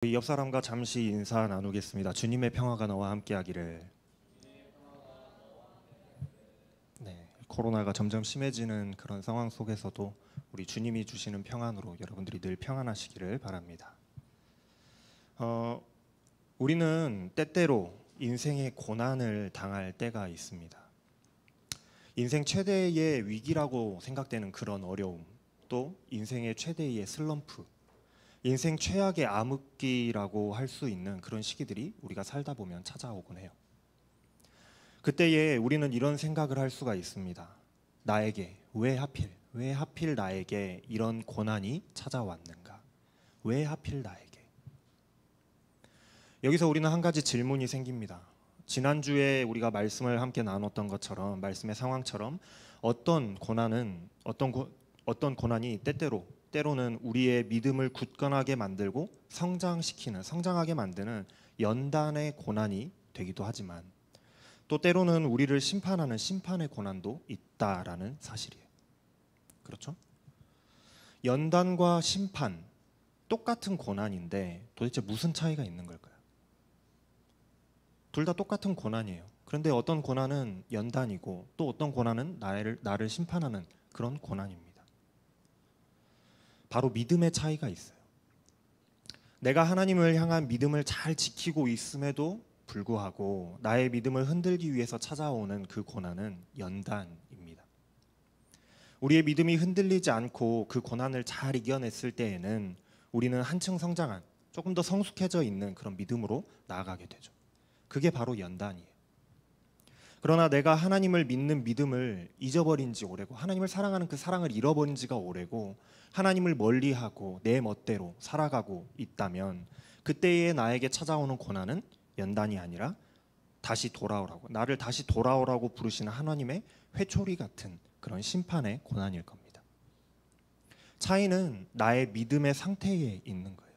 우리 옆 사람과 잠시 인사 나누겠습니다. 주님의 평화가 너와 함께하기를. 네, 코로나가 점점 심해지는 그런 상황 속에서도 우리 주님이 주시는 평안으로 여러분들이 늘 평안하시기를 바랍니다. 우리는 때때로 인생의 고난을 당할 때가 있습니다. 인생 최대의 위기라고 생각되는 그런 어려움, 또 인생의 최대의 슬럼프, 인생 최악의 암흑기라고 할 수 있는 그런 시기들이 우리가 살다 보면 찾아오곤 해요. 그때에 우리는 이런 생각을 할 수가 있습니다. 나에게 왜 하필 나에게 이런 고난이 찾아왔는가? 왜 하필 나에게? 여기서 우리는 한 가지 질문이 생깁니다. 지난주에 우리가 말씀을 함께 나눴던 것처럼, 말씀의 상황처럼 어떤 고난이 때로는 우리의 믿음을 굳건하게 만들고 성장하게 만드는 연단의 고난이 되기도 하지만, 또 때로는 우리를 심판하는 심판의 고난도 있다라는 사실이에요. 그렇죠? 연단과 심판, 똑같은 고난인데 도대체 무슨 차이가 있는 걸까요? 둘 다 똑같은 고난이에요. 그런데 어떤 고난은 연단이고 또 어떤 고난은 나를 심판하는 그런 고난입니다. 바로 믿음의 차이가 있어요. 내가 하나님을 향한 믿음을 잘 지키고 있음에도 불구하고 나의 믿음을 흔들기 위해서 찾아오는 그 고난은 연단입니다. 우리의 믿음이 흔들리지 않고 그 고난을 잘 이겨냈을 때에는 우리는 한층 성장한, 조금 더 성숙해져 있는 그런 믿음으로 나아가게 되죠. 그게 바로 연단이에요. 그러나 내가 하나님을 믿는 믿음을 잊어버린 지 오래고, 하나님을 사랑하는 그 사랑을 잃어버린 지가 오래고, 하나님을 멀리하고 내 멋대로 살아가고 있다면, 그때의 나에게 찾아오는 고난은 연단이 아니라 나를 다시 돌아오라고 부르시는 하나님의 회초리 같은 그런 심판의 고난일 겁니다. 차이는 나의 믿음의 상태에 있는 거예요.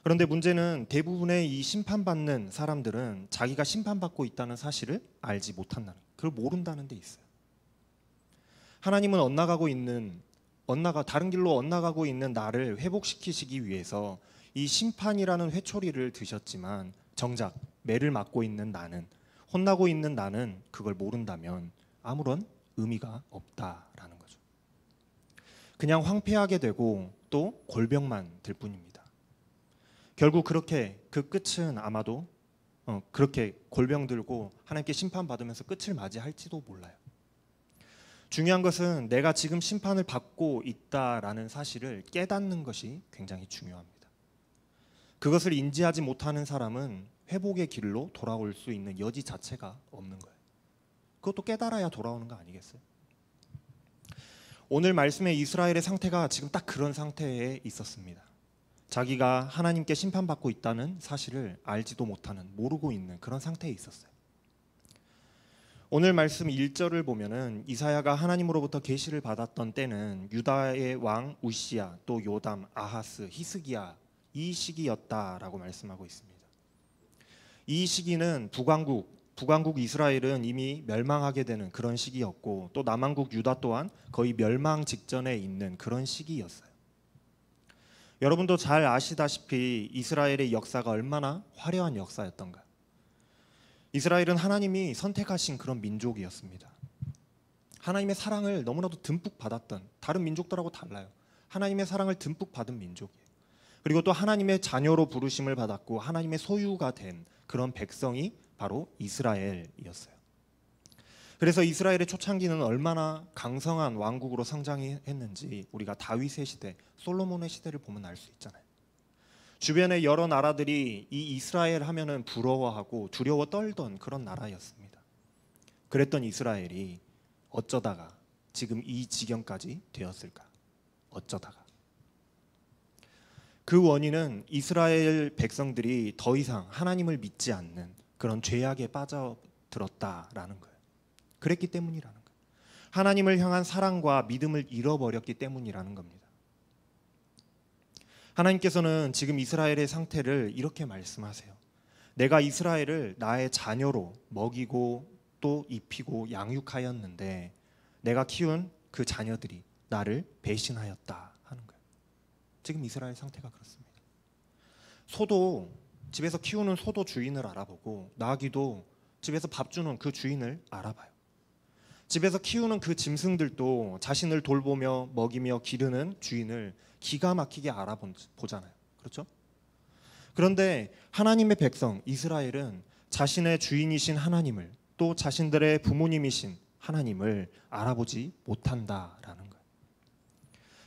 그런데 문제는 대부분의 이 심판받는 사람들은 자기가 심판받고 있다는 사실을 알지 못한다는, 그걸 모른다는 데 있어요. 하나님은 다른 길로 엇나가고 있는 나를 회복시키시기 위해서 이 심판이라는 회초리를 드셨지만, 정작 매를 맞고 있는 나는, 혼나고 있는 나는 그걸 모른다면 아무런 의미가 없다라는 거죠. 그냥 황폐하게 되고 또 골병만 들 뿐입니다. 결국 그렇게 그 끝은 아마도 그렇게 골병 들고 하나님께 심판받으면서 끝을 맞이할지도 몰라요. 중요한 것은 내가 지금 심판을 받고 있다라는 사실을 깨닫는 것이 굉장히 중요합니다. 그것을 인지하지 못하는 사람은 회복의 길로 돌아올 수 있는 여지 자체가 없는 거예요. 그것도 깨달아야 돌아오는 거 아니겠어요? 오늘 말씀의 이스라엘의 상태가 지금 딱 그런 상태에 있었습니다. 자기가 하나님께 심판받고 있다는 사실을 알지도 못하는, 모르고 있는 그런 상태에 있었어요. 오늘 말씀 1절을 보면은 이사야가 하나님으로부터 계시를 받았던 때는 유다의 왕 우시야, 또 요담, 아하스, 히스기야, 이 시기였다라고 말씀하고 있습니다. 이 시기는 북왕국 이스라엘은 이미 멸망하게 되는 그런 시기였고, 또 남왕국 유다 또한 거의 멸망 직전에 있는 그런 시기였어요. 여러분도 잘 아시다시피 이스라엘의 역사가 얼마나 화려한 역사였던가. 이스라엘은 하나님이 선택하신 그런 민족이었습니다. 하나님의 사랑을 너무나도 듬뿍 받았던, 다른 민족들하고 달라요. 하나님의 사랑을 듬뿍 받은 민족이에요. 그리고 또 하나님의 자녀로 부르심을 받았고 하나님의 소유가 된 그런 백성이 바로 이스라엘이었어요. 그래서 이스라엘의 초창기는 얼마나 강성한 왕국으로 성장했는지 우리가 다윗의 시대, 솔로몬의 시대를 보면 알 수 있잖아요. 주변의 여러 나라들이 이 이스라엘 하면은 부러워하고 두려워 떨던 그런 나라였습니다. 그랬던 이스라엘이 어쩌다가 지금 이 지경까지 되었을까? 어쩌다가. 그 원인은 이스라엘 백성들이 더 이상 하나님을 믿지 않는 그런 죄악에 빠져들었다라는 거예요. 그랬기 때문이라는 거예요. 하나님을 향한 사랑과 믿음을 잃어버렸기 때문이라는 겁니다. 하나님께서는 지금 이스라엘의 상태를 이렇게 말씀하세요. 내가 이스라엘을 나의 자녀로 먹이고 또 입히고 양육하였는데 내가 키운 그 자녀들이 나를 배신하였다 하는 거예요. 지금 이스라엘 상태가 그렇습니다. 소도 집에서 키우는 소도 주인을 알아보고 나귀도 집에서 밥 주는 그 주인을 알아봐요. 집에서 키우는 그 짐승들도 자신을 돌보며 먹이며 기르는 주인을 기가 막히게 알아보잖아요. 그렇죠? 그런데 하나님의 백성 이스라엘은 자신의 주인이신 하나님을 또 자신들의 부모님이신 하나님을 알아보지 못한다라는 거예요.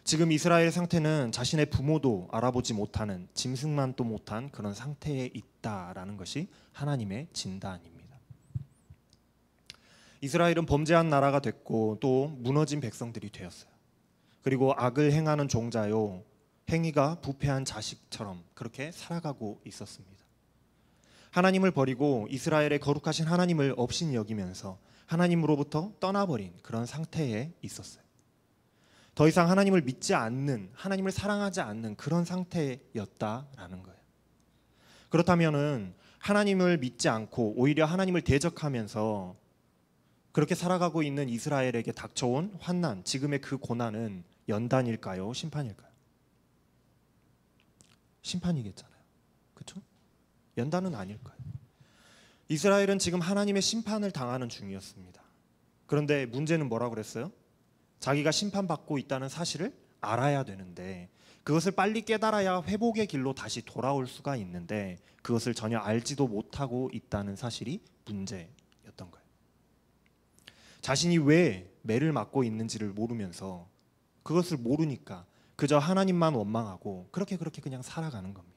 지금 이스라엘의 상태는 자신의 부모도 알아보지 못하는, 짐승만도 못한 그런 상태에 있다라는 것이 하나님의 진단입니다. 이스라엘은 범죄한 나라가 됐고 또 무너진 백성들이 되었어요. 그리고 악을 행하는 종자요, 행위가 부패한 자식처럼 그렇게 살아가고 있었습니다. 하나님을 버리고 이스라엘의 거룩하신 하나님을 업신이 여기면서 하나님으로부터 떠나버린 그런 상태에 있었어요. 더 이상 하나님을 믿지 않는, 하나님을 사랑하지 않는 그런 상태였다라는 거예요. 그렇다면은 하나님을 믿지 않고 오히려 하나님을 대적하면서 그렇게 살아가고 있는 이스라엘에게 닥쳐온 환난, 지금의 그 고난은 연단일까요? 심판일까요? 심판이겠잖아요. 그렇죠? 연단은 아닐 거예요. 이스라엘은 지금 하나님의 심판을 당하는 중이었습니다. 그런데 문제는 뭐라고 그랬어요? 자기가 심판받고 있다는 사실을 알아야 되는데 그것을 빨리 깨달아야 회복의 길로 다시 돌아올 수가 있는데 그것을 전혀 알지도 못하고 있다는 사실이 문제였던 거예요. 자신이 왜 매를 맞고 있는지를 모르면서 그것을 모르니까 그저 하나님만 원망하고 그렇게 그냥 살아가는 겁니다.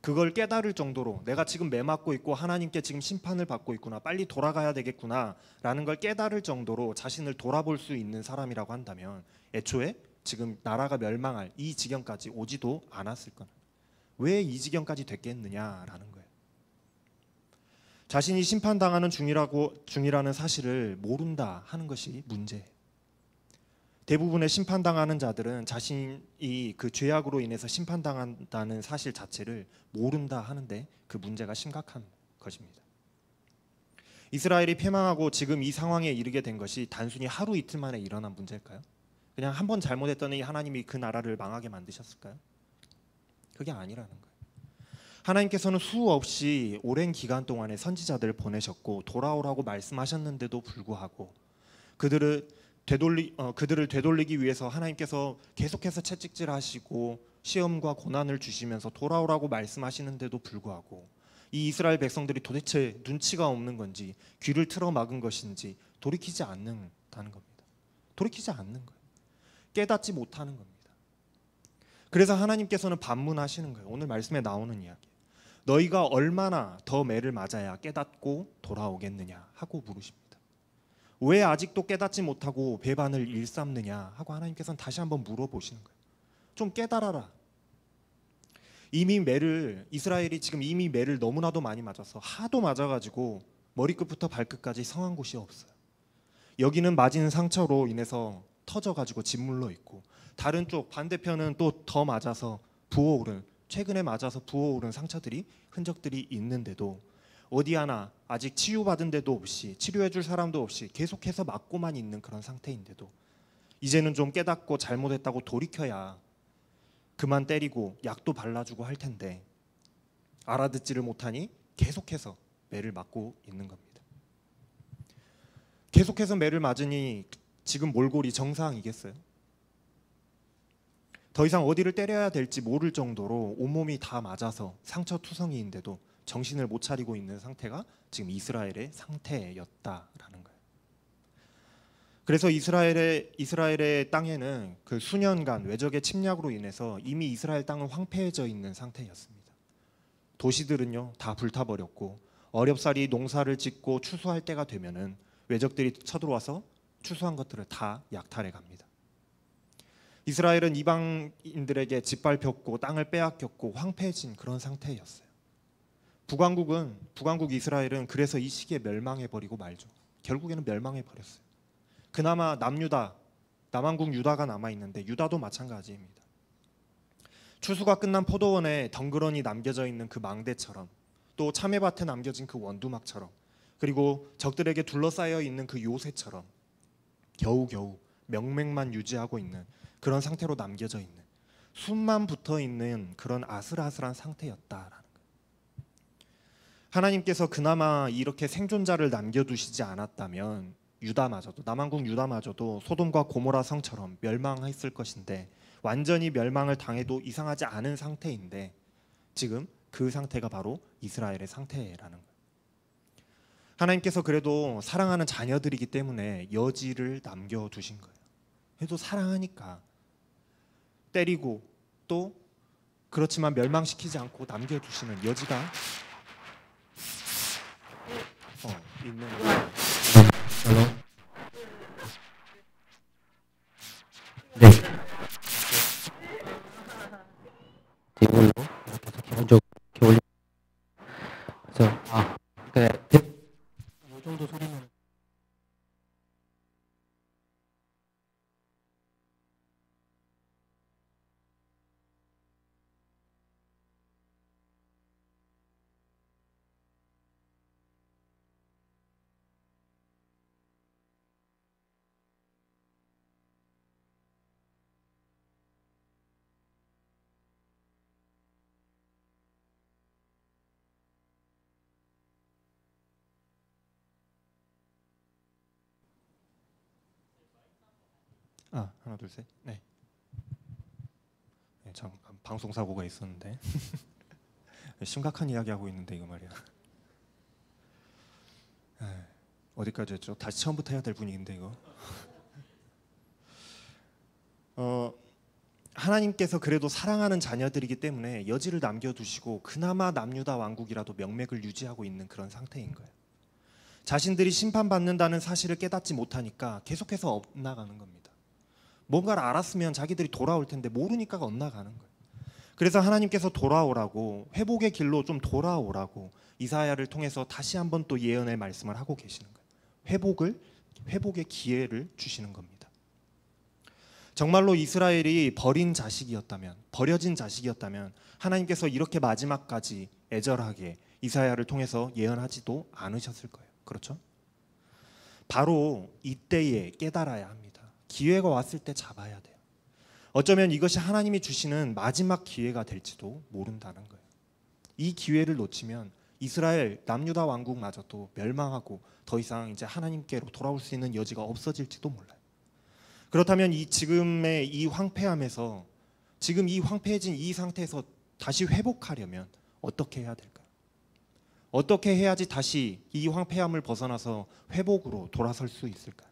그걸 깨달을 정도로 내가 지금 매 맞고 있고 하나님께 지금 심판을 받고 있구나, 빨리 돌아가야 되겠구나 라는 걸 깨달을 정도로 자신을 돌아볼 수 있는 사람이라고 한다면 애초에 지금 나라가 멸망할 이 지경까지 오지도 않았을 거는 왜 이 지경까지 됐겠느냐라는 거예요. 자신이 심판당하는 중이라는 사실을 모른다 하는 것이 문제예요. 대부분의 심판당하는 자들은 자신이 그 죄악으로 인해서 심판당한다는 사실 자체를 모른다 하는데 그 문제가 심각한 것입니다. 이스라엘이 패망하고 지금 이 상황에 이르게 된 것이 단순히 하루 이틀 만에 일어난 문제일까요? 그냥 한 번 잘못했더니 하나님이 그 나라를 망하게 만드셨을까요? 그게 아니라는 거예요. 하나님께서는 수없이 오랜 기간 동안에 선지자들을 보내셨고 돌아오라고 말씀하셨는데도 불구하고 그들을 되돌리기 위해서 하나님께서 계속해서 채찍질하시고 시험과 고난을 주시면서 돌아오라고 말씀하시는데도 불구하고 이 이스라엘 백성들이 도대체 눈치가 없는 건지 귀를 틀어 막은 것인지 돌이키지 않는다는 겁니다. 돌이키지 않는 거예요. 깨닫지 못하는 겁니다. 그래서 하나님께서는 반문하시는 거예요. 오늘 말씀에 나오는 이야기. 너희가 얼마나 더 매를 맞아야 깨닫고 돌아오겠느냐 하고 물으십니다. 왜 아직도 깨닫지 못하고 배반을 일삼느냐 하고 하나님께서는 다시 한번 물어보시는 거예요. 좀 깨달아라. 이스라엘이 지금 이미 매를 너무나도 많이 맞아서 하도 맞아가지고 머리끝부터 발끝까지 성한 곳이 없어요. 여기는 맞은 상처로 인해서 터져가지고 짓물러 있고 다른 쪽 반대편은 또 더 맞아서 부어오른, 최근에 맞아서 부어오른 상처들이, 흔적들이 있는데도 어디 하나 아직 치유받은 데도 없이 치료해줄 사람도 없이 계속해서 맞고만 있는 그런 상태인데도 이제는 좀 깨닫고 잘못했다고 돌이켜야 그만 때리고 약도 발라주고 할 텐데 알아듣지를 못하니 계속해서 매를 맞고 있는 겁니다. 계속해서 매를 맞으니 지금 몰골이 정상이겠어요? 더 이상 어디를 때려야 될지 모를 정도로 온몸이 다 맞아서 상처투성이인데도 정신을 못 차리고 있는 상태가 지금 이스라엘의 상태였다라는 거예요. 그래서 이스라엘의 땅에는 그 수년간 외적의 침략으로 인해서 이미 이스라엘 땅은 황폐해져 있는 상태였습니다. 도시들은요 다 불타버렸고 어렵사리 농사를 짓고 추수할 때가 되면은 외적들이 쳐들어와서 추수한 것들을 다 약탈해 갑니다. 이스라엘은 이방인들에게 짓밟혔고 땅을 빼앗겼고 황폐해진 그런 상태였어요. 북왕국 이스라엘은 그래서 이 시기에 멸망해 버리고 말죠. 결국에는 멸망해 버렸어요. 그나마 남왕국 유다가 남아 있는데 유다도 마찬가지입니다. 추수가 끝난 포도원에 덩그러니 남겨져 있는 그 망대처럼 또 참외밭에 남겨진 그 원두막처럼 그리고 적들에게 둘러싸여 있는 그 요새처럼 겨우겨우 명맥만 유지하고 있는 그런 상태로 남겨져 있는 숨만 붙어 있는 그런 아슬아슬한 상태였다라는 거예요. 하나님께서 그나마 이렇게 생존자를 남겨두시지 않았다면 유다마저도, 남왕국 유다마저도 소돔과 고모라 성처럼 멸망했을 것인데, 완전히 멸망을 당해도 이상하지 않은 상태인데 지금 그 상태가 바로 이스라엘의 상태라는 거예요. 하나님께서 그래도 사랑하는 자녀들이기 때문에 여지를 남겨두신 거예요. 그래도 사랑하니까 때리고 또 그렇지만 멸망시키지 않고 남겨두시는 여지가 있는 거예요. 네. 이걸로 계속 기본적으로 이렇게 올리. 그래서 그래. 이 정도 소리면. 하나 둘 셋. 네. 잠깐 방송 사고가 있었는데 심각한 이야기 하고 있는데 이거 말이야. 어디까지 했죠? 다시 처음부터 해야 될 분위기인데 이거. 하나님께서 그래도 사랑하는 자녀들이기 때문에 여지를 남겨두시고 그나마 남유다 왕국이라도 명맥을 유지하고 있는 그런 상태인 거예요. 자신들이 심판받는다는 사실을 깨닫지 못하니까 계속해서 엇나가는 겁니다. 뭔가를 알았으면 자기들이 돌아올 텐데 모르니까 엇나가는 거예요. 그래서 하나님께서 돌아오라고, 회복의 길로 좀 돌아오라고 이사야를 통해서 다시 한번 또 예언의 말씀을 하고 계시는 거예요. 회복의 기회를 주시는 겁니다. 정말로 이스라엘이 버려진 자식이었다면 하나님께서 이렇게 마지막까지 애절하게 이사야를 통해서 예언하지도 않으셨을 거예요. 그렇죠? 바로 이때에 깨달아야 합니다. 기회가 왔을 때 잡아야 돼요. 어쩌면 이것이 하나님이 주시는 마지막 기회가 될지도 모른다는 거예요. 이 기회를 놓치면 이스라엘 남유다 왕국마저도 멸망하고 더 이상 이제 하나님께로 돌아올 수 있는 여지가 없어질지도 몰라요. 그렇다면 지금의 이 황폐함에서, 지금 이 황폐해진 이 상태에서 다시 회복하려면 어떻게 해야 될까요? 어떻게 해야지 다시 이 황폐함을 벗어나서 회복으로 돌아설 수 있을까요?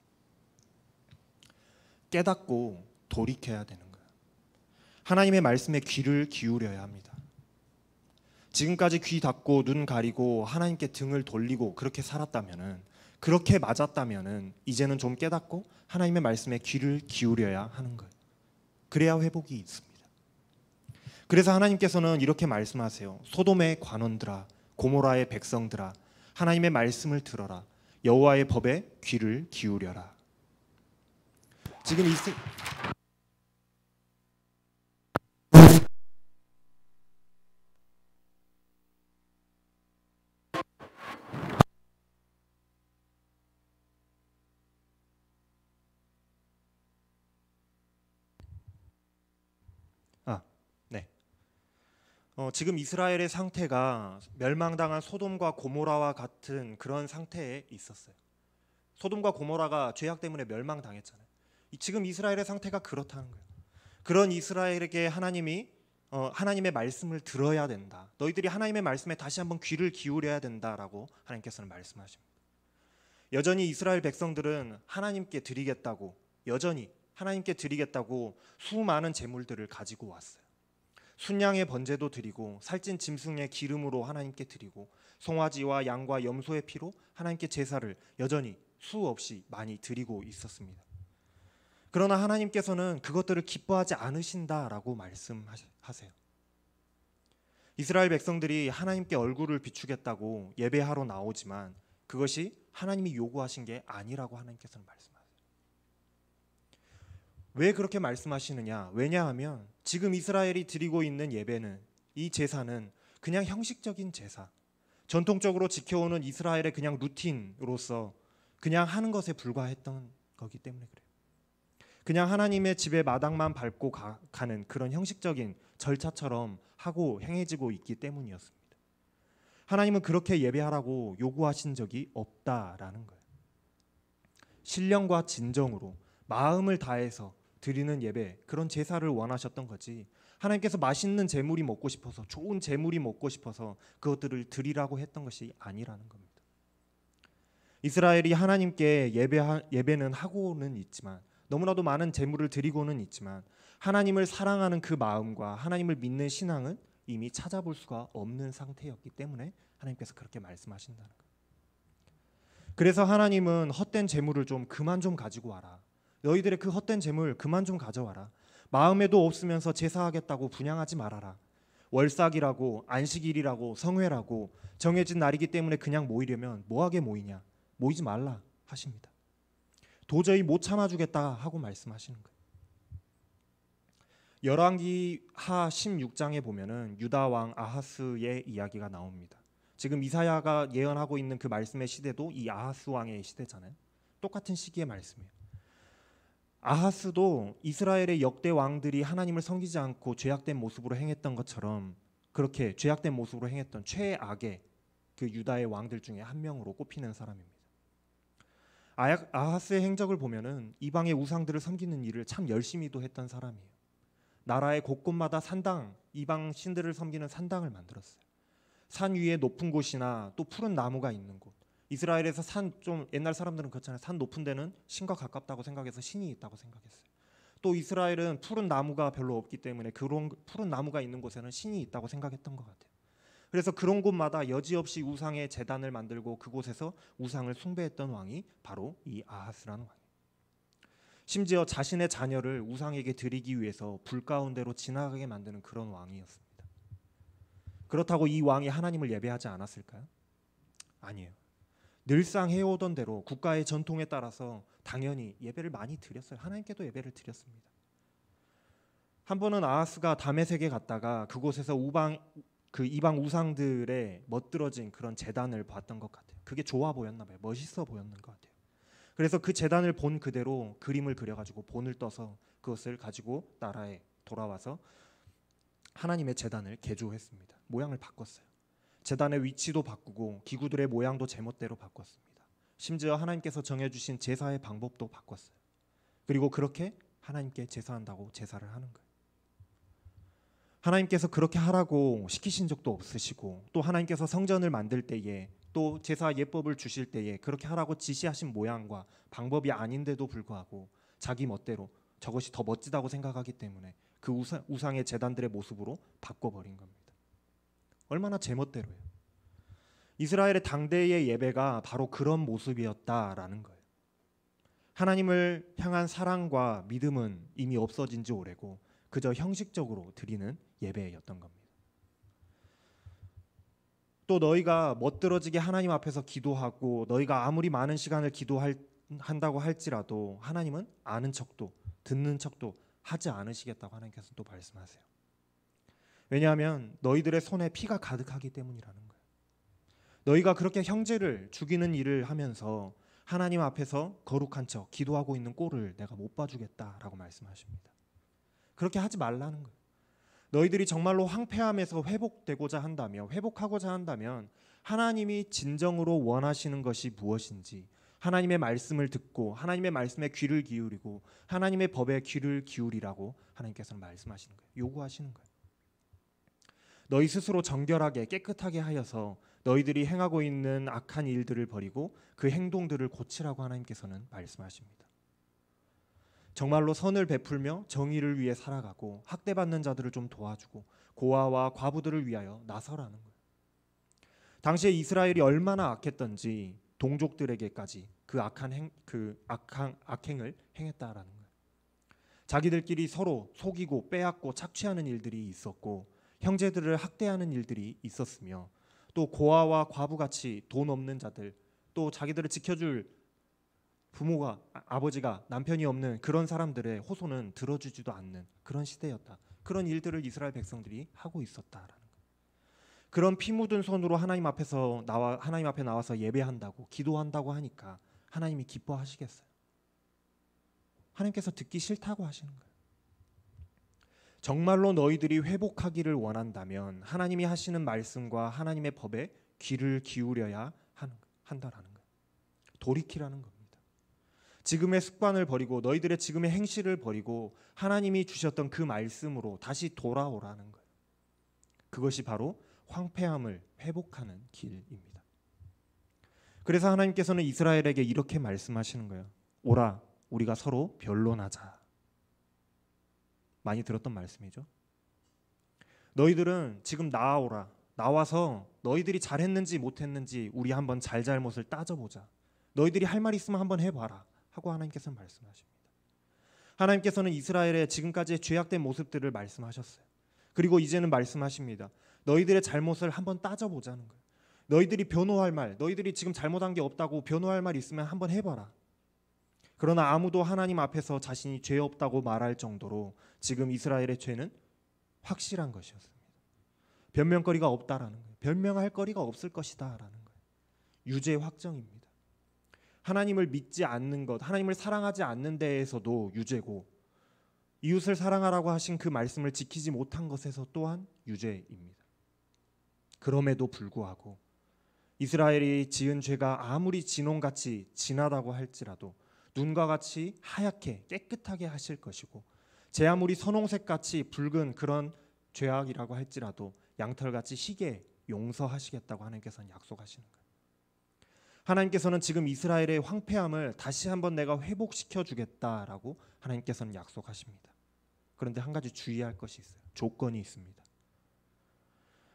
깨닫고 돌이켜야 되는 거예요. 하나님의 말씀에 귀를 기울여야 합니다. 지금까지 귀 닫고 눈 가리고 하나님께 등을 돌리고 그렇게 살았다면은, 그렇게 맞았다면은 이제는 좀 깨닫고 하나님의 말씀에 귀를 기울여야 하는 거예요. 그래야 회복이 있습니다. 그래서 하나님께서는 이렇게 말씀하세요. 소돔의 관원들아, 고모라의 백성들아, 하나님의 말씀을 들어라. 여호와의 법에 귀를 기울여라. 지금 네. 지금 이스라엘의 상태가 멸망당한 소돔과 고모라와 같은 그런 상태에 있었어요. 소돔과 고모라가 죄악 때문에 멸망당했잖아요. 지금 이스라엘의 상태가 그렇다는 거예요. 그런 이스라엘에게 하나님이 하나님의 말씀을 들어야 된다. 너희들이 하나님의 말씀에 다시 한번 귀를 기울여야 된다라고 하나님께서는 말씀하십니다. 여전히 이스라엘 백성들은 여전히 하나님께 드리겠다고 수많은 제물들을 가지고 왔어요. 순양의 번제도 드리고 살찐 짐승의 기름으로 하나님께 드리고 송아지와 양과 염소의 피로 하나님께 제사를 여전히 수없이 많이 드리고 있었습니다. 그러나 하나님께서는 그것들을 기뻐하지 않으신다라고 말씀하세요. 이스라엘 백성들이 하나님께 얼굴을 비추겠다고 예배하러 나오지만 그것이 하나님이 요구하신 게 아니라고 하나님께서는 말씀하세요. 왜 그렇게 말씀하시느냐? 왜냐하면 지금 이스라엘이 드리고 있는 예배는, 이 제사는 그냥 형식적인 제사, 전통적으로 지켜오는 이스라엘의 그냥 루틴으로서 그냥 하는 것에 불과했던 거기 때문에 그래요. 그냥 하나님의 집에 마당만 밟고 가는 그런 형식적인 절차처럼 하고 행해지고 있기 때문이었습니다. 하나님은 그렇게 예배하라고 요구하신 적이 없다라는 거예요. 신령과 진정으로 마음을 다해서 드리는 예배, 그런 제사를 원하셨던 거지, 하나님께서 맛있는 재물이 먹고 싶어서, 좋은 재물이 먹고 싶어서 그것들을 드리라고 했던 것이 아니라는 겁니다. 이스라엘이 하나님께 예배는 하고는 있지만, 너무나도 많은 재물을 드리고는 있지만, 하나님을 사랑하는 그 마음과 하나님을 믿는 신앙은 이미 찾아볼 수가 없는 상태였기 때문에 하나님께서 그렇게 말씀하신다는 거예요. 그래서 하나님은 헛된 재물을 좀 그만 좀 가지고 와라. 너희들의 그 헛된 재물 그만 좀 가져와라. 마음에도 없으면서 제사하겠다고 분향하지 말아라. 월삭이라고 안식일이라고 성회라고 정해진 날이기 때문에 그냥 모이려면 뭐하게 모이냐. 모이지 말라 하십니다. 도저히 못 참아주겠다 하고 말씀하시는 거예요. 열왕기하 16장에 보면은 유다 왕 아하스의 이야기가 나옵니다. 지금 이사야가 예언하고 있는 그 말씀의 시대도 이 아하스 왕의 시대잖아요. 똑같은 시기의 말씀이에요. 아하스도 이스라엘의 역대 왕들이 하나님을 섬기지 않고 죄악된 모습으로 행했던 것처럼 그렇게 죄악된 모습으로 행했던 최악의 그 유다의 왕들 중에 한 명으로 꼽히는 사람입니다. 아하스의 행적을 보면은 이방의 우상들을 섬기는 일을 참 열심히도 했던 사람이에요. 나라의 곳곳마다 산당, 이방 신들을 섬기는 산당을 만들었어요. 산 위에 높은 곳이나 또 푸른 나무가 있는 곳. 이스라엘에서 산, 좀 옛날 사람들은 그렇잖아요. 산 높은 데는 신과 가깝다고 생각해서 신이 있다고 생각했어요. 또 이스라엘은 푸른 나무가 별로 없기 때문에 그런 푸른 나무가 있는 곳에는 신이 있다고 생각했던 것 같아요. 그래서 그런 곳마다 여지없이 우상의 제단을 만들고 그곳에서 우상을 숭배했던 왕이 바로 이 아하스라는 왕이에요. 심지어 자신의 자녀를 우상에게 드리기 위해서 불 가운데로 지나가게 만드는 그런 왕이었습니다. 그렇다고 이 왕이 하나님을 예배하지 않았을까요? 아니에요. 늘상 해오던 대로 국가의 전통에 따라서 당연히 예배를 많이 드렸어요. 하나님께도 예배를 드렸습니다. 한 번은 아하스가 다메섹에 갔다가 그곳에서 이방 우상들의 멋들어진 그런 제단을 봤던 것 같아요. 그게 좋아 보였나 봐요. 멋있어 보였는 것 같아요. 그래서 그 제단을 본 그대로 그림을 그려가지고 본을 떠서 그것을 가지고 나라에 돌아와서 하나님의 제단을 개조했습니다. 모양을 바꿨어요. 제단의 위치도 바꾸고 기구들의 모양도 제멋대로 바꿨습니다. 심지어 하나님께서 정해주신 제사의 방법도 바꿨어요. 그리고 그렇게 하나님께 제사한다고 제사를 하는 거예요. 하나님께서 그렇게 하라고 시키신 적도 없으시고, 또 하나님께서 성전을 만들 때에 또 제사 예법을 주실 때에 그렇게 하라고 지시하신 모양과 방법이 아닌데도 불구하고 자기 멋대로 저것이 더 멋지다고 생각하기 때문에 그 우상의 제단들의 모습으로 바꿔버린 겁니다. 얼마나 제멋대로예요. 이스라엘의 당대의 예배가 바로 그런 모습이었다라는 거예요. 하나님을 향한 사랑과 믿음은 이미 없어진 지 오래고 그저 형식적으로 드리는 예배였던 겁니다. 또 너희가 멋들어지게 하나님 앞에서 기도하고 너희가 아무리 많은 시간을 기도한다고 할지라도 하나님은 아는 척도 듣는 척도 하지 않으시겠다고 하나님께서 또 말씀하세요. 왜냐하면 너희들의 손에 피가 가득하기 때문이라는 거예요. 너희가 그렇게 형제를 죽이는 일을 하면서 하나님 앞에서 거룩한 척 기도하고 있는 꼴을 내가 못 봐주겠다라고 말씀하십니다. 그렇게 하지 말라는 거예요. 너희들이 정말로 황폐함에서 회복하고자 한다면 하나님이 진정으로 원하시는 것이 무엇인지 하나님의 말씀을 듣고 하나님의 말씀에 귀를 기울이고 하나님의 법에 귀를 기울이라고 하나님께서는 말씀하시는 거예요. 요구하시는 거예요. 너희 스스로 정결하게 깨끗하게 하여서 너희들이 행하고 있는 악한 일들을 버리고 그 행동들을 고치라고 하나님께서는 말씀하십니다. 정말로 선을 베풀며 정의를 위해 살아가고 학대받는 자들을 좀 도와주고 고아와 과부들을 위하여 나서라는 거예요. 당시에 이스라엘이 얼마나 악했던지 동족들에게까지 그 악행을 행했다라는 거예요. 자기들끼리 서로 속이고 빼앗고 착취하는 일들이 있었고 형제들을 학대하는 일들이 있었으며 또 고아와 과부같이 돈 없는 자들, 또 자기들을 지켜줄 부모가 아버지가 남편이 없는 그런 사람들의 호소는 들어주지도 않는 그런 시대였다. 그런 일들을 이스라엘 백성들이 하고 있었다라는 거예요. 그런 피 묻은 손으로 하나님 앞에 나와서 예배한다고 기도한다고 하니까 하나님이 기뻐하시겠어요? 하나님께서 듣기 싫다고 하시는 거예요. 정말로 너희들이 회복하기를 원한다면 하나님이 하시는 말씀과 하나님의 법에 귀를 기울여야 한다라는 거예요. 돌이키라는 겁니다. 지금의 습관을 버리고 너희들의 지금의 행실을 버리고 하나님이 주셨던 그 말씀으로 다시 돌아오라는 거예요. 그것이 바로 황폐함을 회복하는 길입니다. 그래서 하나님께서는 이스라엘에게 이렇게 말씀하시는 거예요. 오라, 우리가 서로 변론하자. 많이 들었던 말씀이죠. 너희들은 지금 나와오라. 나와서 너희들이 잘했는지 못했는지 우리 한번 잘잘못을 따져보자. 너희들이 할 말 있으면 한번 해봐라 하고 하나님께서는 말씀하십니다. 하나님께서는 이스라엘의 지금까지의 죄악된 모습들을 말씀하셨어요. 그리고 이제는 말씀하십니다. 너희들의 잘못을 한번 따져보자는 거예요. 너희들이 변호할 말, 너희들이 지금 잘못한 게 없다고 변호할 말 있으면 한번 해봐라. 그러나 아무도 하나님 앞에서 자신이 죄 없다고 말할 정도로 지금 이스라엘의 죄는 확실한 것이었습니다. 변명거리가 없다라는 거예요. 변명할 거리가 없을 것이다라는 거예요. 유죄 확정입니다. 하나님을 믿지 않는 것, 하나님을 사랑하지 않는 데에서도 유죄고 이웃을 사랑하라고 하신 그 말씀을 지키지 못한 것에서 또한 유죄입니다. 그럼에도 불구하고 이스라엘이 지은 죄가 아무리 진홍같이 진하다고 할지라도 눈과 같이 하얗게 깨끗하게 하실 것이고 제 아무리 선홍색같이 붉은 그런 죄악이라고 할지라도 양털같이 희게 용서하시겠다고 하나님께서는 약속하시는 거예요. 하나님께서는 지금 이스라엘의 황폐함을 다시 한번 내가 회복시켜 주겠다라고 하나님께서는 약속하십니다. 그런데 한 가지 주의할 것이 있어요. 조건이 있습니다.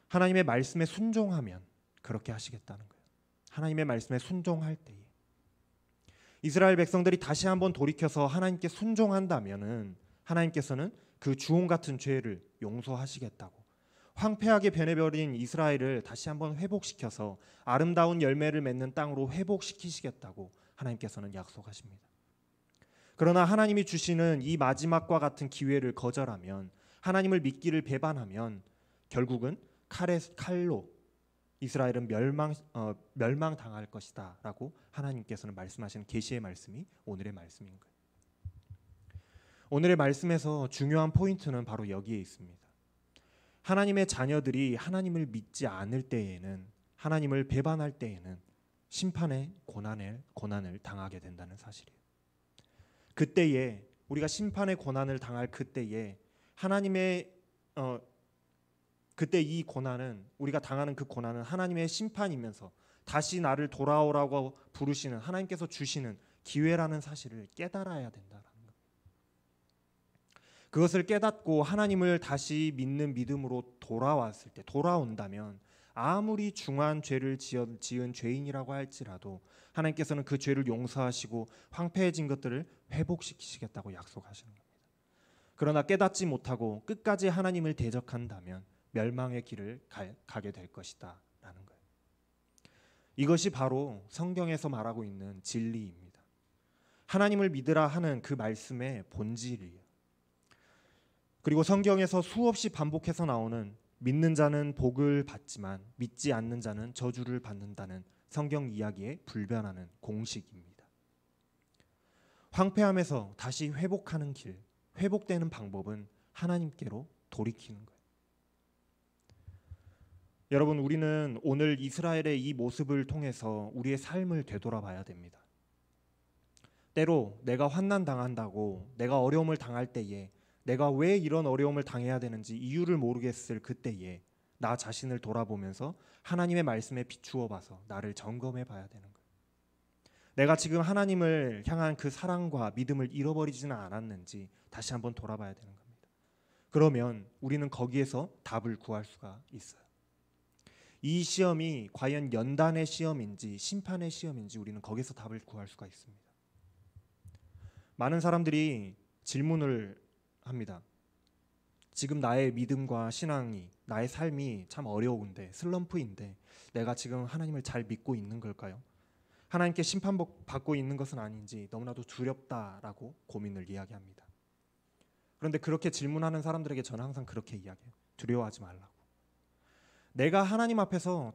하나님의 말씀에 순종하면 그렇게 하시겠다는 거예요. 하나님의 말씀에 순종할 때에 이스라엘 백성들이 다시 한번 돌이켜서 하나님께 순종한다면은 하나님께서는 그 주홍 같은 죄를 용서하시겠다고 황폐하게 변해버린 이스라엘을 다시 한번 회복시켜서 아름다운 열매를 맺는 땅으로 회복시키시겠다고 하나님께서는 약속하십니다. 그러나 하나님이 주시는 이 마지막과 같은 기회를 거절하면 하나님을 믿기를 배반하면 결국은 칼로 이스라엘은 멸망당할 것이다 라고 하나님께서는 말씀하시는 계시의 말씀이 오늘의 말씀인 거예요. 오늘의 말씀에서 중요한 포인트는 바로 여기에 있습니다. 하나님의 자녀들이 하나님을 믿지 않을 때에는 하나님을 배반할 때에는 심판의 고난을 당하게 된다는 사실이에요. 그때에 우리가 심판의 고난을 당할 그때에 그때 이 고난은 우리가 당하는 그 고난은 하나님의 심판이면서 다시 나를 돌아오라고 부르시는 하나님께서 주시는 기회라는 사실을 깨달아야 된다라는 겁니다. 그것을 깨닫고 하나님을 다시 믿는 믿음으로 돌아온다면 아무리 중한 죄를 지은 죄인이라고 할지라도 하나님께서는 그 죄를 용서하시고 황폐해진 것들을 회복시키시겠다고 약속하시는 겁니다. 그러나 깨닫지 못하고 끝까지 하나님을 대적한다면 멸망의 길을 가게 될 것이다 라는 거예요. 이것이 바로 성경에서 말하고 있는 진리입니다. 하나님을 믿으라 하는 그 말씀의 본질이에요. 그리고 성경에서 수없이 반복해서 나오는 믿는 자는 복을 받지만 믿지 않는 자는 저주를 받는다는 성경 이야기에 불변하는 공식입니다. 황폐함에서 다시 회복하는 길, 회복되는 방법은 하나님께로 돌이키는 거예요. 여러분, 우리는 오늘 이스라엘의 이 모습을 통해서 우리의 삶을 되돌아봐야 됩니다. 때로 내가 환난 당한다고 내가 어려움을 당할 때에 내가 왜 이런 어려움을 당해야 되는지 이유를 모르겠을 그때에 나 자신을 돌아보면서 하나님의 말씀에 비추어 봐서 나를 점검해 봐야 되는 거예요. 내가 지금 하나님을 향한 그 사랑과 믿음을 잃어버리지는 않았는지 다시 한번 돌아봐야 되는 겁니다. 그러면 우리는 거기에서 답을 구할 수가 있어요. 이 시험이 과연 연단의 시험인지 심판의 시험인지 우리는 거기서 답을 구할 수가 있습니다. 많은 사람들이 질문을 합니다. 지금 나의 믿음과 신앙이, 나의 삶이 참 어려운데, 슬럼프인데 내가 지금 하나님을 잘 믿고 있는 걸까요? 하나님께 심판받고 있는 것은 아닌지 너무나도 두렵다라고 고민을 이야기합니다. 그런데 그렇게 질문하는 사람들에게 저는 항상 그렇게 이야기해요. 두려워하지 말라고. 내가 하나님 앞에서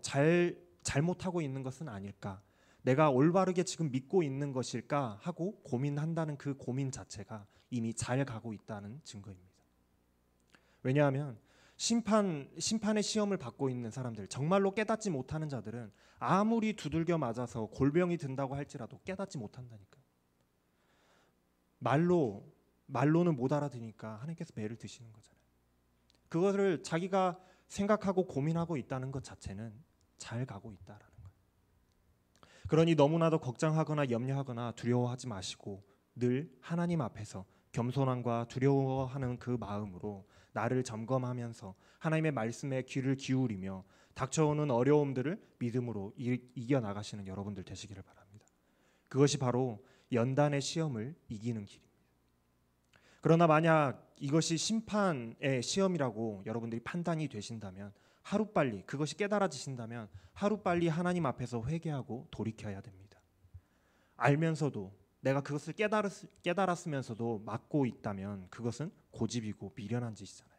잘못하고 있는 것은 아닐까? 내가 올바르게 지금 믿고 있는 것일까 하고 고민한다는 그 고민 자체가 이미 잘 가고 있다는 증거입니다. 왜냐하면 심판의 시험을 받고 있는 사람들, 정말로 깨닫지 못하는 자들은 아무리 두들겨 맞아서 골병이 든다고 할지라도 깨닫지 못한다니까요. 말로는 못 알아듣으니까 하나님께서 매를 드시는 거잖아요. 그것을 자기가 생각하고 고민하고 있다는 것 자체는 잘 가고 있다라는 거예요. 그러니 너무나도 걱정하거나 염려하거나 두려워하지 마시고 늘 하나님 앞에서 겸손함과 두려워하는 그 마음으로 나를 점검하면서 하나님의 말씀에 귀를 기울이며 닥쳐오는 어려움들을 믿음으로 이겨나가시는 여러분들 되시기를 바랍니다. 그것이 바로 연단의 시험을 이기는 길입니다. 그러나 만약 이것이 심판의 시험이라고 여러분들이 판단이 되신다면 하루빨리 그것이 깨달아지신다면 하루빨리 하나님 앞에서 회개하고 돌이켜야 됩니다. 알면서도 내가 그것을 깨달았으면서도 막고 있다면 그것은 고집이고 미련한 짓이잖아요.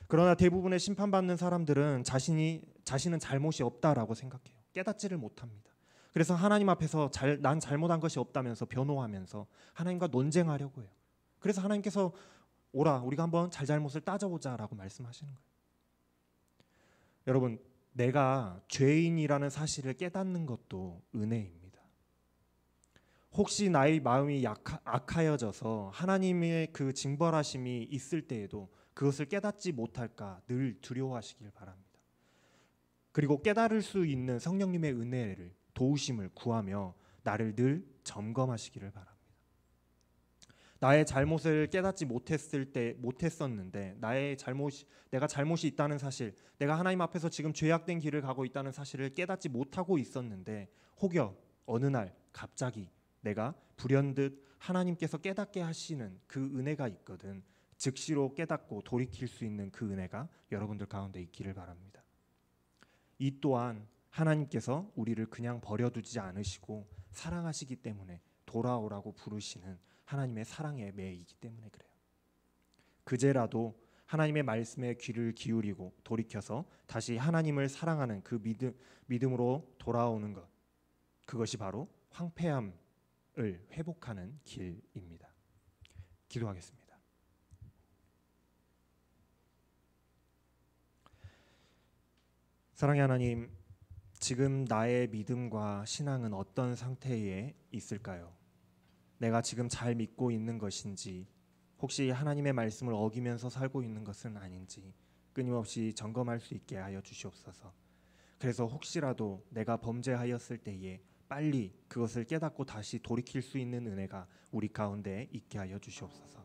그러나 대부분의 심판받는 사람들은 자신은 잘못이 없다라고 생각해요. 깨닫지를 못합니다. 그래서 하나님 앞에서 난 잘못한 것이 없다면서 변호하면서 하나님과 논쟁하려고 해요. 그래서 하나님께서 오라 우리가 한번 잘잘못을 따져보자라고 말씀하시는 거예요. 여러분, 내가 죄인이라는 사실을 깨닫는 것도 은혜입니다. 혹시 나의 마음이 악하여져서 하나님의 그 징벌하심이 있을 때에도 그것을 깨닫지 못할까 늘 두려워하시길 바랍니다. 그리고 깨달을 수 있는 성령님의 은혜를 도우심을 구하며 나를 늘 점검하시기를 바랍니다. 나의 잘못을 깨닫지 못했었는데 내가 잘못이 있다는 사실, 내가 하나님 앞에서 지금 죄악된 길을 가고 있다는 사실을 깨닫지 못하고 있었는데 혹여 어느 날 갑자기 내가 불현듯 하나님께서 깨닫게 하시는 그 은혜가 있거든. 즉시로 깨닫고 돌이킬 수 있는 그 은혜가 여러분들 가운데 있기를 바랍니다. 이 또한 하나님께서 우리를 그냥 버려두지 않으시고 사랑하시기 때문에 돌아오라고 부르시는 하나님의 사랑의 매이기 때문에 그래요. 그제라도 하나님의 말씀에 귀를 기울이고 돌이켜서 다시 하나님을 사랑하는 그 믿음으로 돌아오는 것, 그것이 바로 황폐함을 회복하는 길입니다. 기도하겠습니다. 사랑의 하나님, 지금 나의 믿음과 신앙은 어떤 상태에 있을까요? 내가 지금 잘 믿고 있는 것인지, 혹시 하나님의 말씀을 어기면서 살고 있는 것은 아닌지 끊임없이 점검할 수 있게 하여 주시옵소서. 그래서 혹시라도 내가 범죄하였을 때에 빨리 그것을 깨닫고 다시 돌이킬 수 있는 은혜가 우리 가운데 있게 하여 주시옵소서.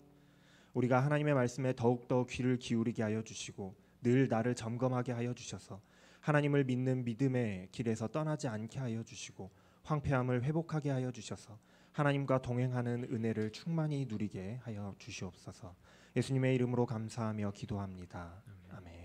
우리가 하나님의 말씀에 더욱더 귀를 기울이게 하여 주시고 늘 나를 점검하게 하여 주셔서 하나님을 믿는 믿음의 길에서 떠나지 않게 하여 주시고 황폐함을 회복하게 하여 주셔서 하나님과 동행하는 은혜를 충만히 누리게 하여 주시옵소서. 예수님의 이름으로 감사하며 기도합니다. 아멘.